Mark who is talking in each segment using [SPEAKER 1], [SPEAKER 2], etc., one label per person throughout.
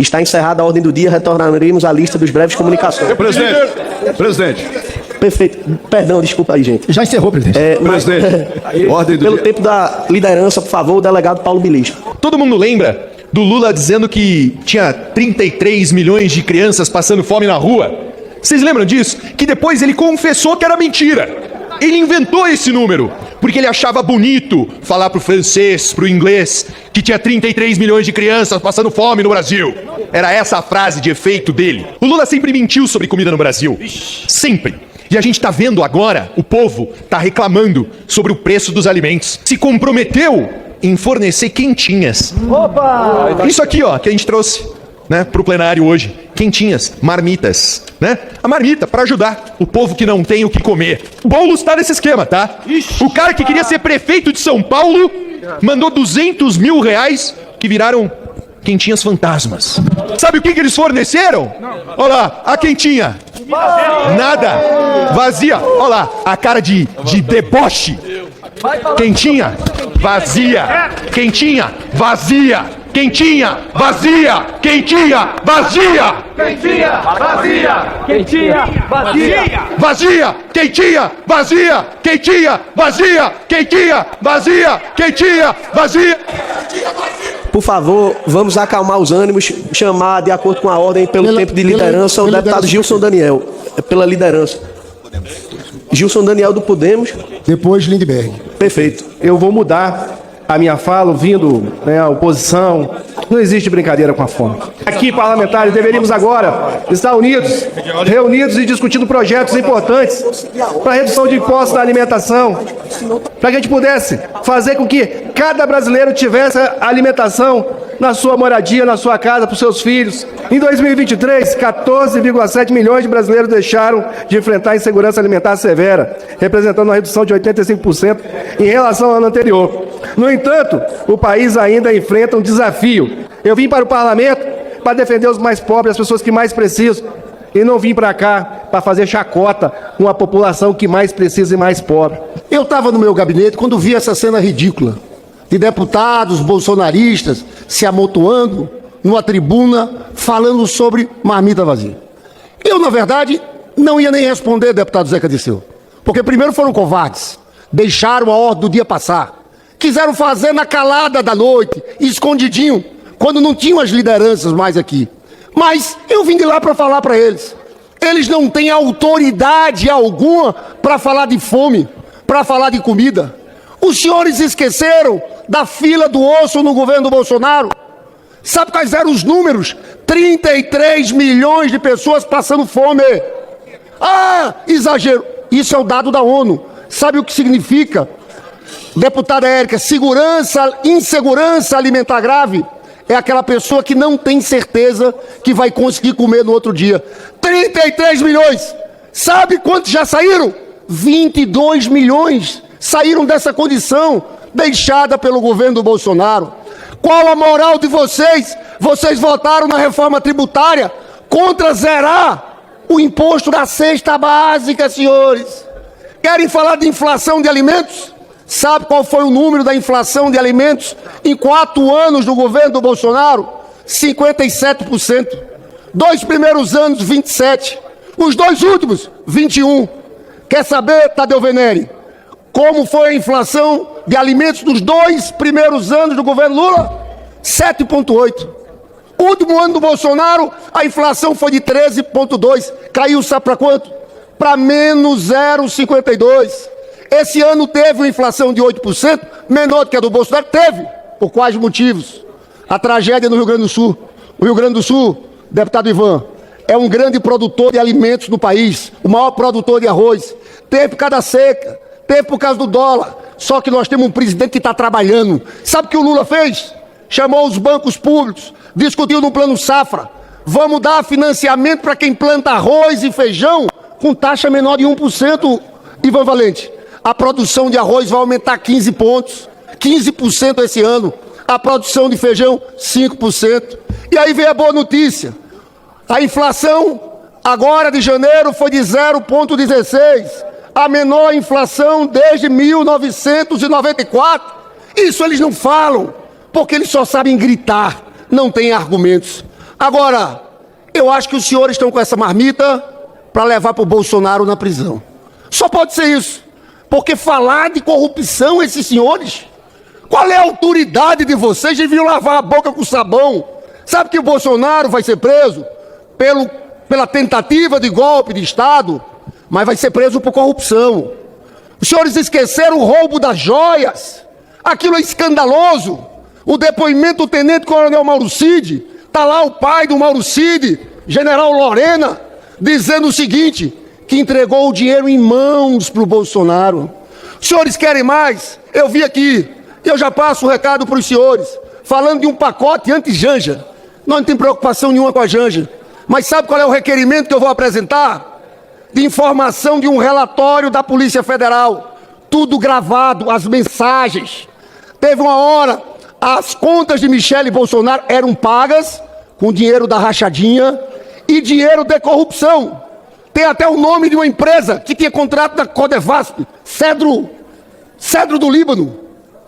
[SPEAKER 1] Está encerrada a ordem do dia, retornaremos à lista dos breves comunicações.
[SPEAKER 2] Presidente.
[SPEAKER 1] Perfeito. Perdão, desculpa aí, gente.
[SPEAKER 3] Já encerrou, presidente.
[SPEAKER 2] Presidente, ordem do
[SPEAKER 1] Pelo
[SPEAKER 2] dia.
[SPEAKER 1] tempo da liderança, por favor, o delegado Paulo Bilisco.
[SPEAKER 4] Todo mundo lembra do Lula dizendo que tinha 33 milhões de crianças passando fome na rua? Vocês lembram disso? Que depois ele confessou que era mentira. Ele inventou esse número, porque ele achava bonito falar pro francês, pro inglês, que tinha 33 milhões de crianças passando fome no Brasil. Era essa a frase de efeito dele. O Lula sempre mentiu sobre comida no Brasil. Sempre. E a gente tá vendo agora, o povo tá reclamando sobre o preço dos alimentos. Se comprometeu em fornecer quentinhas. Opa! Isso aqui, ó, que a gente trouxe, né, pro plenário hoje. Quentinhas, marmitas, né? A marmita para ajudar o povo que não tem o que comer. O Boulos tá nesse esquema, tá? O cara que queria ser prefeito de São Paulo mandou 200 mil reais que viraram quentinhas fantasmas. Sabe o que eles forneceram? Olha lá, a quentinha. Nada. Vazia. Olha lá, a cara de deboche. Quentinha, vazia. Quentinha, vazia. Quentinha, vazia! Quentinha, vazia!
[SPEAKER 5] Quentinha, vazia! Quentinha, vazia!
[SPEAKER 4] Vazia! Quentinha, vazia! Quentinha, vazia! Quentinha, vazia! Quentinha, vazia!
[SPEAKER 1] Por favor, vamos acalmar os ânimos, chamar de acordo com a ordem pelo tempo de liderança o deputado Gilson Daniel. Pela liderança. Gilson Daniel do Podemos.
[SPEAKER 3] Depois, Lindbergh.
[SPEAKER 1] Perfeito.
[SPEAKER 6] Eu vou mudar a minha fala, ouvindo, né, a oposição. Não existe brincadeira com a fome. Aqui, parlamentares, deveríamos agora estar unidos, reunidos e discutindo projetos importantes para a redução de impostos da alimentação, para que a gente pudesse fazer com que cada brasileiro tivesse alimentação na sua moradia, na sua casa, para os seus filhos. Em 2023, 14,7 milhões de brasileiros deixaram de enfrentar a insegurança alimentar severa, representando uma redução de 85% em relação ao ano anterior. No entanto, o país ainda enfrenta um desafio. Eu vim para o parlamento para defender os mais pobres, as pessoas que mais precisam, e não vim para cá para fazer chacota com a população que mais precisa e mais pobre.
[SPEAKER 3] Eu estava no meu gabinete quando vi essa cena ridícula de deputados bolsonaristas se amontoando numa tribuna falando sobre marmita vazia. Eu, na verdade, não ia nem responder, deputado Zeca Dirceu, porque primeiro foram covardes, deixaram a ordem do dia passar, quiseram fazer na calada da noite, escondidinho, quando não tinham as lideranças mais aqui. Mas eu vim de lá para falar para eles. Eles não têm autoridade alguma para falar de fome, para falar de comida. Os senhores esqueceram da fila do osso no governo do Bolsonaro? Sabe quais eram os números? 33 milhões de pessoas passando fome. Ah, exagero. Isso é o dado da ONU. Sabe o que significa? Deputada Érica, insegurança alimentar grave é aquela pessoa que não tem certeza que vai conseguir comer no outro dia. 33 milhões. Sabe quantos já saíram? 22 milhões saíram dessa condição deixada pelo governo do Bolsonaro. Qual a moral de vocês? Vocês votaram na reforma tributária contra zerar o imposto da cesta básica, senhores. Querem falar de inflação de alimentos? Sabe qual foi o número da inflação de alimentos em 4 anos do governo do Bolsonaro? 57%. 2 primeiros anos, 27%. Os 2 últimos, 21%. Quer saber, Tadeu Venere, como foi a inflação de alimentos dos 2 primeiros anos do governo Lula? 7,8%. Último ano do Bolsonaro, a inflação foi de 13,2%. Caiu, sabe para quanto? Para menos 0,52%. Esse ano teve uma inflação de 8%, menor do que a do Bolsonaro. Teve. Por quais motivos? A tragédia no Rio Grande do Sul. O Rio Grande do Sul, deputado Ivan, é um grande produtor de alimentos no país, o maior produtor de arroz. Teve por causa da seca, teve por causa do dólar. Só que nós temos um presidente que está trabalhando. Sabe o que o Lula fez? Chamou os bancos públicos, discutiu no plano safra. Vamos dar financiamento para quem planta arroz e feijão com taxa menor de 1%, Ivan Valente. A produção de arroz vai aumentar 15 pontos, 15% esse ano. A produção de feijão, 5%. E aí vem a boa notícia. A inflação, agora de janeiro, foi de 0,16%. A menor inflação desde 1994. Isso eles não falam, porque eles só sabem gritar, não têm argumentos. Agora, eu acho que os senhores estão com essa marmita para levar para o Bolsonaro na prisão. Só pode ser isso. Porque falar de corrupção, esses senhores, qual é a autoridade de vocês? Deviam lavar a boca com sabão. Sabe que o Bolsonaro vai ser preso pela tentativa de golpe de Estado, mas vai ser preso por corrupção. Os senhores esqueceram o roubo das joias. Aquilo é escandaloso. O depoimento do tenente-coronel Mauro Cid, está lá o pai do Mauro Cid, general Lorena, dizendo o seguinte, que entregou o dinheiro em mãos para o Bolsonaro. Os senhores querem mais? Eu vi aqui, eu já passo o recado para os senhores, falando de um pacote anti-Janja. Nós não temos preocupação nenhuma com a Janja. Mas sabe qual é o requerimento que eu vou apresentar? De informação de um relatório da Polícia Federal. Tudo gravado, as mensagens. Teve uma hora, as contas de Michele Bolsonaro eram pagas com dinheiro da rachadinha e dinheiro de corrupção. Tem até o nome de uma empresa que tinha contrato da Codevasp, Cedro do Líbano.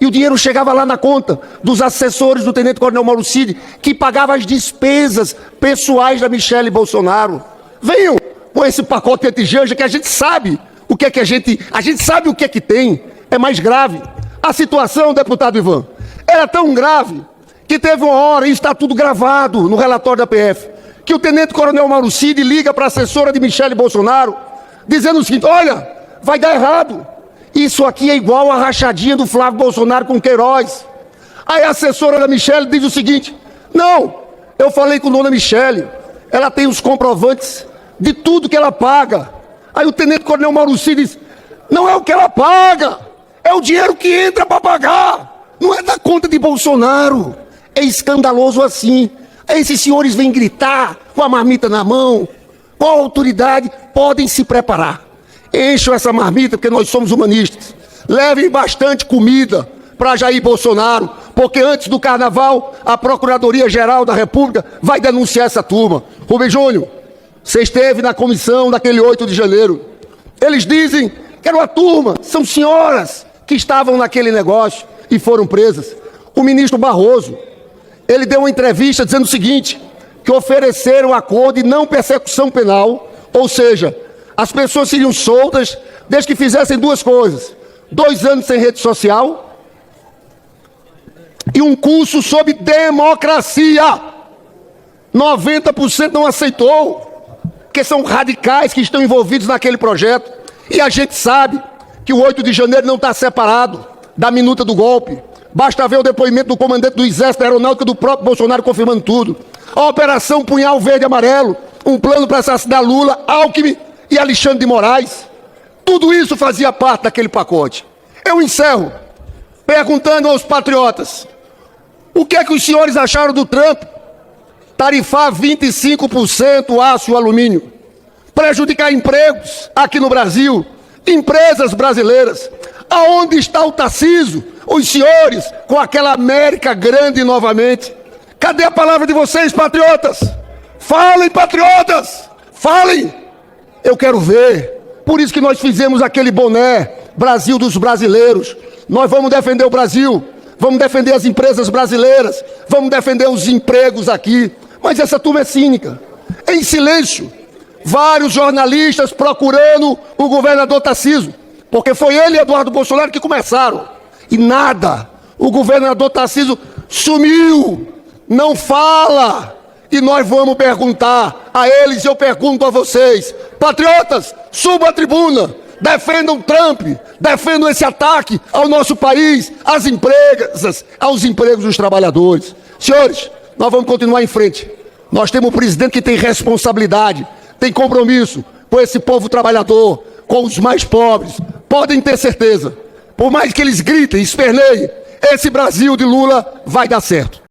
[SPEAKER 3] E o dinheiro chegava lá na conta dos assessores do tenente-coronel Mauro Cid, que pagava as despesas pessoais da Michele Bolsonaro. Venham com esse pacote anti-Janja que a gente sabe o que é que a gente sabe o que é que tem. É mais grave. A situação, deputado Ivan, era tão grave que teve uma hora, e está tudo gravado no relatório da PF, que o tenente-coronel Mauro Cid liga para a assessora de Michele Bolsonaro, dizendo o seguinte, olha, vai dar errado. Isso aqui é igual a rachadinha do Flávio Bolsonaro com Queiroz. Aí a assessora da Michele diz o seguinte, não, eu falei com a dona Michele, ela tem os comprovantes de tudo que ela paga. Aí o tenente-coronel Mauro Cid diz, não é o que ela paga, é o dinheiro que entra para pagar, não é da conta de Bolsonaro. É escandaloso assim. Esses senhores vêm gritar com a marmita na mão. Qual autoridade? Podem se preparar. Encham essa marmita, porque nós somos humanistas. Levem bastante comida para Jair Bolsonaro, porque antes do carnaval, a Procuradoria-Geral da República vai denunciar essa turma. Rubem Júnior, você esteve na comissão daquele 8 de janeiro. Eles dizem que era uma turma, são senhoras que estavam naquele negócio e foram presas. O ministro Barroso, ele deu uma entrevista dizendo o seguinte, que ofereceram acordo de não persecução penal, ou seja, as pessoas seriam soltas desde que fizessem duas coisas. 2 anos sem rede social e um curso sobre democracia. 90% não aceitou, porque são radicais que estão envolvidos naquele projeto. E a gente sabe que o 8 de janeiro não está separado da minuta do golpe. Basta ver o depoimento do comandante do Exército Aeronáutico do próprio Bolsonaro confirmando tudo. A Operação Punhal Verde e Amarelo, um plano para assassinar Lula, Alckmin e Alexandre de Moraes. Tudo isso fazia parte daquele pacote. Eu encerro perguntando aos patriotas, o que é que os senhores acharam do Trump tarifar 25% o aço e o alumínio, prejudicar empregos aqui no Brasil, empresas brasileiras? Aonde está o Tarcísio? Os senhores com aquela América grande novamente. Cadê a palavra de vocês, patriotas? Falem, patriotas! Falem! Eu quero ver. Por isso que nós fizemos aquele boné, Brasil dos brasileiros. Nós vamos defender o Brasil, vamos defender as empresas brasileiras, vamos defender os empregos aqui. Mas essa turma é cínica. Em silêncio, vários jornalistas procurando o governador Tarcísio, porque foi ele e Eduardo Bolsonaro que começaram. E nada. O governador Tarcísio sumiu, não fala. E nós vamos perguntar a eles, eu pergunto a vocês, patriotas, subam à tribuna, defendam Trump, defendam esse ataque ao nosso país, às empresas, aos empregos dos trabalhadores. Senhores, nós vamos continuar em frente. Nós temos um presidente que tem responsabilidade, tem compromisso com esse povo trabalhador, com os mais pobres. Podem ter certeza, por mais que eles gritem, esperneiem, esse Brasil de Lula vai dar certo.